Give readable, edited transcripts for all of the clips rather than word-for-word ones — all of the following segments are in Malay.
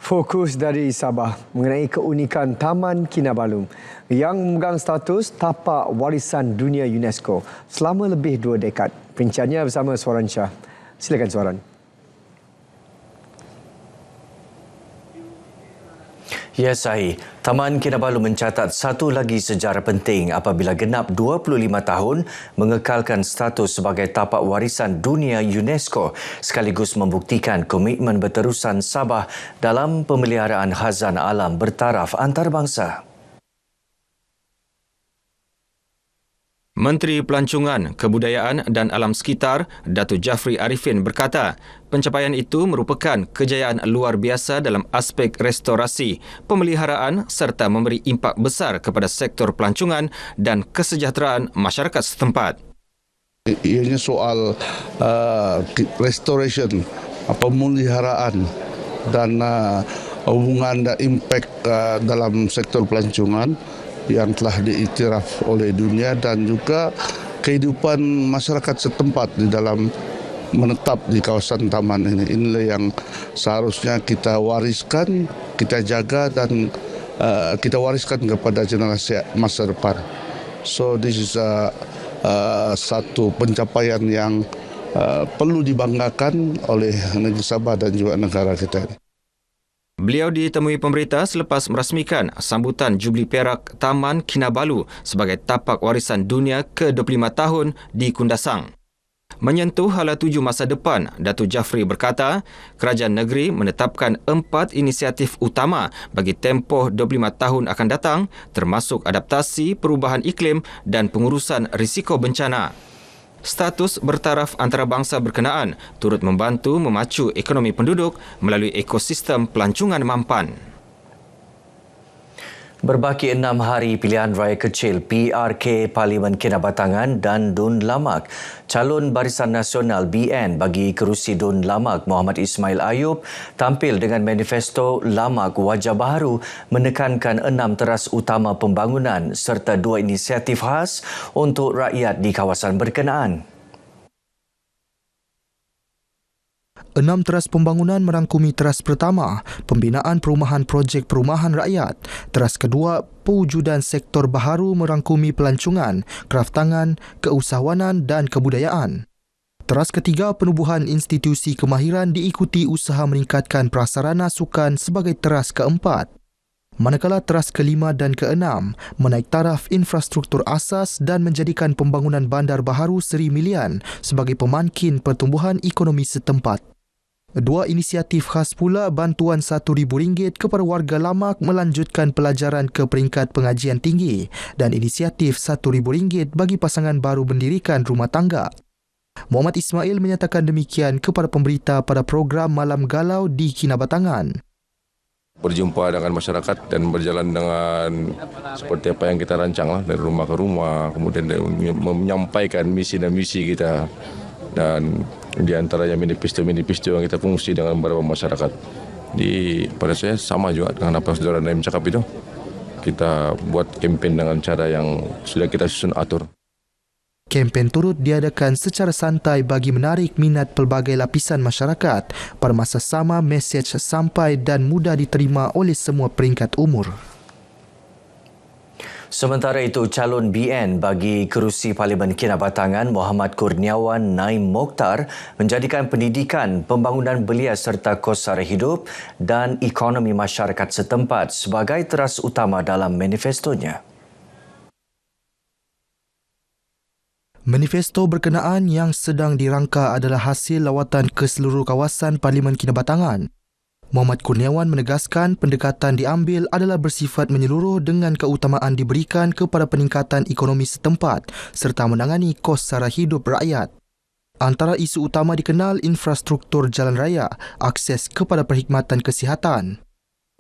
Fokus dari Sabah mengenai keunikan Taman Kinabalu yang memegang status Tapak Warisan Dunia UNESCO selama lebih 2 dekad. Perincannya bersama Suaran Shah. Silakan Suaran. Ya, Sahih. Taman Kinabalu mencatat satu lagi sejarah penting apabila genap 25 tahun mengekalkan status sebagai tapak warisan dunia UNESCO sekaligus membuktikan komitmen berterusan Sabah dalam pemeliharaan khazanah alam bertaraf antarabangsa. Menteri Pelancongan, Kebudayaan dan Alam Sekitar, Datuk Jafri Arifin berkata, pencapaian itu merupakan kejayaan luar biasa dalam aspek restorasi, pemeliharaan serta memberi impak besar kepada sektor pelancongan dan kesejahteraan masyarakat setempat. Ianya soal restoration, pemeliharaan dan hubungan dan impak dalam sektor pelancongan yang telah diiktiraf oleh dunia dan juga kehidupan masyarakat setempat di dalam menetap di kawasan taman ini. Inilah yang seharusnya kita wariskan, kita jaga dan kita wariskan kepada generasi masa depan. So this is satu pencapaian yang perlu dibanggakan oleh negeri Sabah dan juga negara kita. Beliau ditemui pemberita selepas merasmikan sambutan Jubli Perak Taman Kinabalu sebagai tapak warisan dunia ke-25 tahun di Kundasang. Menyentuh hala tuju masa depan, Datuk Jafri berkata, kerajaan negeri menetapkan 4 inisiatif utama bagi tempoh 25 tahun akan datang, termasuk adaptasi perubahan iklim dan pengurusan risiko bencana. Status bertaraf antarabangsa berkenaan turut membantu memacu ekonomi penduduk melalui ekosistem pelancongan mampan. Berbaki 6 hari pilihan raya kecil PRK Parlimen Kinabatangan dan Dun Lamak, calon Barisan Nasional BN bagi kerusi Dun Lamak Muhammad Ismail Ayub tampil dengan manifesto Lamak Wajah Baharu menekankan 6 teras utama pembangunan serta 2 inisiatif khas untuk rakyat di kawasan berkenaan. 6 teras pembangunan merangkumi teras pertama, pembinaan perumahan projek perumahan rakyat. Teras kedua, pewujudan sektor baharu merangkumi pelancongan, kraftangan, keusahawanan dan kebudayaan. Teras ketiga, penubuhan institusi kemahiran diikuti usaha meningkatkan prasarana sukan sebagai teras keempat. Manakala teras kelima dan keenam menaik taraf infrastruktur asas dan menjadikan pembangunan bandar baharu Seri Milian sebagai pemangkin pertumbuhan ekonomi setempat. 2 inisiatif khas pula bantuan RM1,000 kepada warga Lamak melanjutkan pelajaran ke peringkat pengajian tinggi dan inisiatif RM1,000 bagi pasangan baru mendirikan rumah tangga. Muhammad Ismail menyatakan demikian kepada pemberita pada program Malam Galau di Kinabatangan. Berjumpa dengan masyarakat dan berjalan dengan seperti apa yang kita rancang dari rumah ke rumah, kemudian menyampaikan misi dan misi kita dan di antaranya manifesto yang kita fungsi dengan beberapa masyarakat. Pada saya sama juga dengan apa saudara Naim cakap itu. Kita buat kempen dengan cara yang sudah kita susun atur. Kempen turut diadakan secara santai bagi menarik minat pelbagai lapisan masyarakat. Pada masa sama, mesej sampai dan mudah diterima oleh semua peringkat umur. Sementara itu, calon BN bagi kerusi Parlimen Kinabatangan Muhammad Kurniawan Naim Mokhtar menjadikan pendidikan, pembangunan belia serta kos sara hidup dan ekonomi masyarakat setempat sebagai teras utama dalam manifestonya. Manifesto berkenaan yang sedang dirangka adalah hasil lawatan ke seluruh kawasan Parlimen Kinabatangan. Muhammad Kurniawan menegaskan pendekatan diambil adalah bersifat menyeluruh dengan keutamaan diberikan kepada peningkatan ekonomi setempat serta menangani kos sara hidup rakyat. Antara isu utama dikenal infrastruktur jalan raya, akses kepada perkhidmatan kesihatan.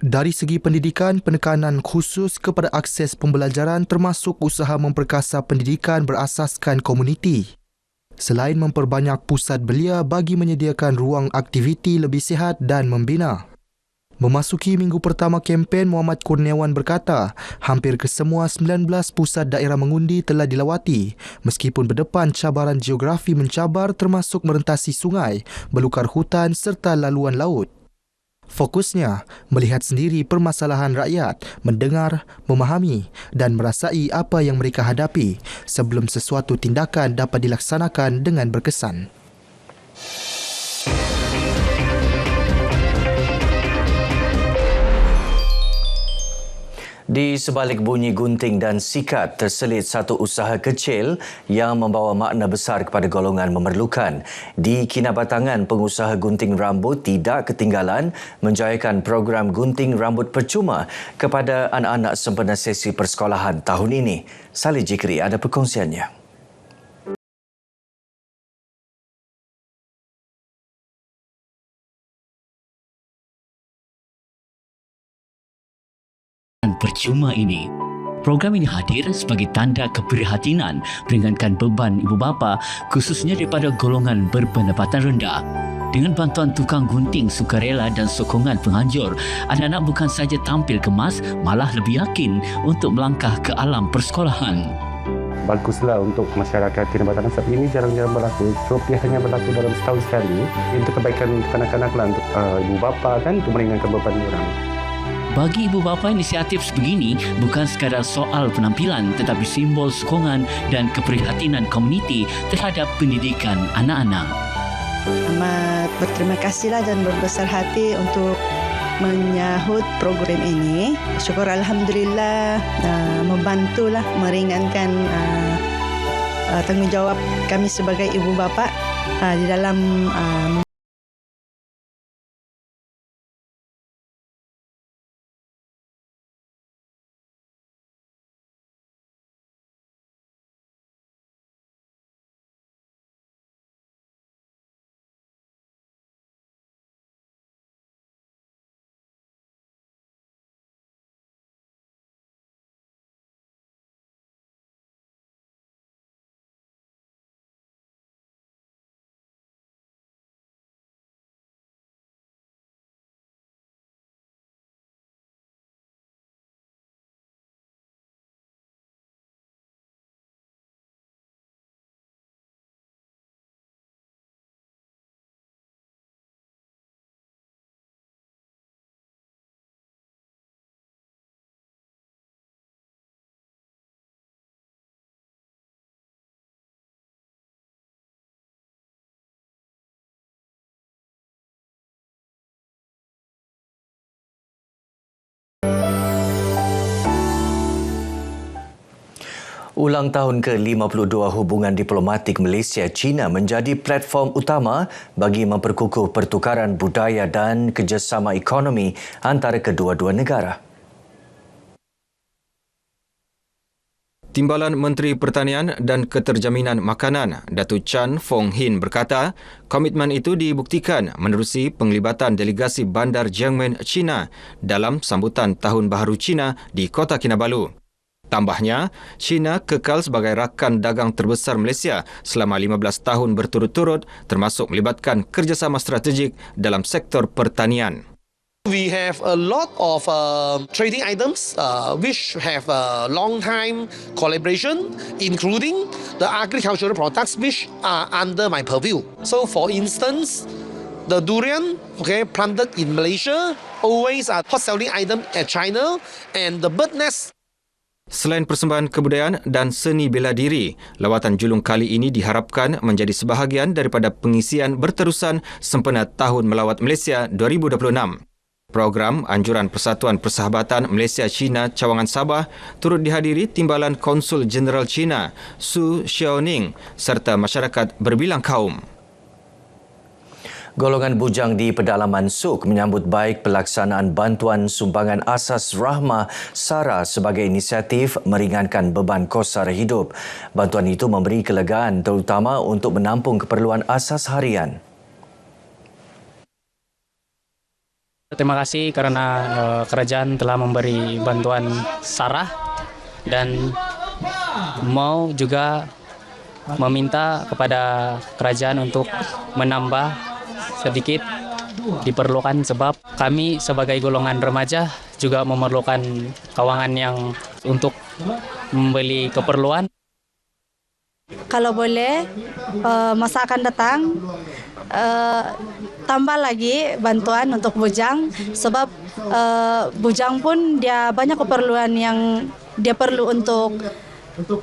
Dari segi pendidikan, penekanan khusus kepada akses pembelajaran termasuk usaha memperkasa pendidikan berasaskan komuniti. Selain memperbanyak pusat belia bagi menyediakan ruang aktiviti lebih sihat dan membina. Memasuki minggu pertama kempen, Muhammad Kurniawan berkata, hampir kesemua 19 pusat daerah mengundi telah dilawati, meskipun berdepan cabaran geografi mencabar termasuk merentasi sungai, belukar hutan serta laluan laut. Fokusnya melihat sendiri permasalahan rakyat, mendengar, memahami dan merasai apa yang mereka hadapi sebelum sesuatu tindakan dapat dilaksanakan dengan berkesan. Di sebalik bunyi gunting dan sikat terselit satu usaha kecil yang membawa makna besar kepada golongan memerlukan. Di Kinabatangan, pengusaha gunting rambut tidak ketinggalan menjayakan program gunting rambut percuma kepada anak-anak sempena sesi persekolahan tahun ini. Salih Jikri ada perkongsiannya. Percuma ini. Program ini hadir sebagai tanda keprihatinan meringankan beban ibu bapa khususnya daripada golongan berpendapatan rendah. Dengan bantuan tukang gunting sukarela dan sokongan penganjur, anak-anak bukan saja tampil kemas, malah lebih yakin untuk melangkah ke alam persekolahan. Baguslah untuk masyarakat Kinabatangan sebab ini jarang-jarang berlaku. So, biasanya berlaku dalam setahun sekali. Untuk kebaikan kanak-kanak lah, untuk ibu bapa kan, untuk meringankan beban orang. Bagi ibu bapa, inisiatif sebegini bukan sekadar soal penampilan tetapi simbol sokongan dan keprihatinan komuniti terhadap pendidikan anak-anak. Amat berterima kasihlah dan berbesar hati untuk menyahut program ini. Syukur Alhamdulillah membantulah meringankan tanggungjawab kami sebagai ibu bapa di dalam Ulang tahun ke-52 hubungan diplomatik Malaysia-China menjadi platform utama bagi memperkukuh pertukaran budaya dan kerjasama ekonomi antara kedua-dua negara. Timbalan Menteri Pertanian dan Keterjaminan Makanan, Datuk Chan Fong Hin berkata, komitmen itu dibuktikan menerusi penglibatan delegasi Bandar Jiangmen, China dalam sambutan Tahun Baharu China di Kota Kinabalu. Tambahnya, China kekal sebagai rakan dagang terbesar Malaysia selama 15 tahun berturut-turut termasuk melibatkan kerjasama strategik dalam sektor pertanian. We have a lot of trading items which have a long time collaboration, including the agricultural products which are under my purview. So for instance, the durian, planted in Malaysia, always a hot selling item at China, and the bird nest. Selain persembahan kebudayaan dan seni bela diri, lawatan julung kali ini diharapkan menjadi sebahagian daripada pengisian berterusan sempena Tahun Melawat Malaysia 2026. Program Anjuran Persatuan Persahabatan Malaysia-China Cawangan Sabah turut dihadiri Timbalan Konsul Jeneral China Su Xiaoning serta masyarakat berbilang kaum. Golongan bujang di pedalaman Suk menyambut baik pelaksanaan bantuan sumbangan asas rahmah SARA sebagai inisiatif meringankan beban kos sara hidup. Bantuan itu memberi kelegaan terutama untuk menampung keperluan asas harian. Terima kasih kerana kerajaan telah memberi bantuan SARA dan mau juga meminta kepada kerajaan untuk menambah sedikit diperlukan sebab kami sebagai golongan remaja juga memerlukan kawangan yang untuk membeli keperluan. Kalau boleh, masa akan datang, tambah lagi bantuan untuk bujang sebab bujang pun dia banyak keperluan yang dia perlu untuk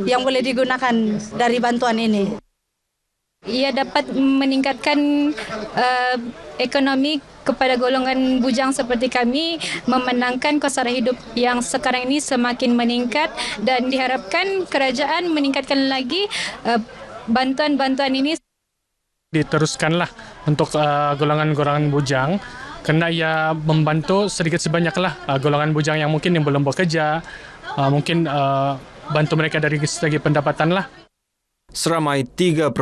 yang boleh digunakan dari bantuan ini. Ia dapat meningkatkan ekonomi kepada golongan bujang seperti kami, memenangkan kos sara hidup yang sekarang ini semakin meningkat dan diharapkan kerajaan meningkatkan lagi bantuan-bantuan ini. Diteruskanlah untuk golongan-golongan bujang kerana ia membantu sedikit sebanyaklah golongan bujang yang mungkin yang belum bekerja, mungkin bantu mereka dari segi pendapatan lah. Seramai 3.1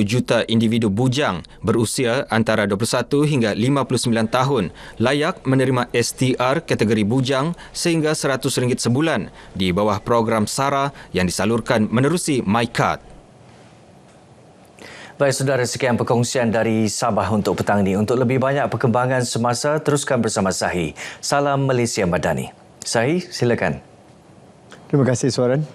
juta individu bujang berusia antara 21 hingga 59 tahun layak menerima STR kategori bujang sehingga RM100 sebulan di bawah program SARA yang disalurkan menerusi MyCard. Baik saudara, sekian perkongsian dari Sabah untuk petang ini. Untuk lebih banyak perkembangan semasa, teruskan bersama Sahi. Salam Malaysia Madani. Sahi, silakan. Terima kasih Suaran.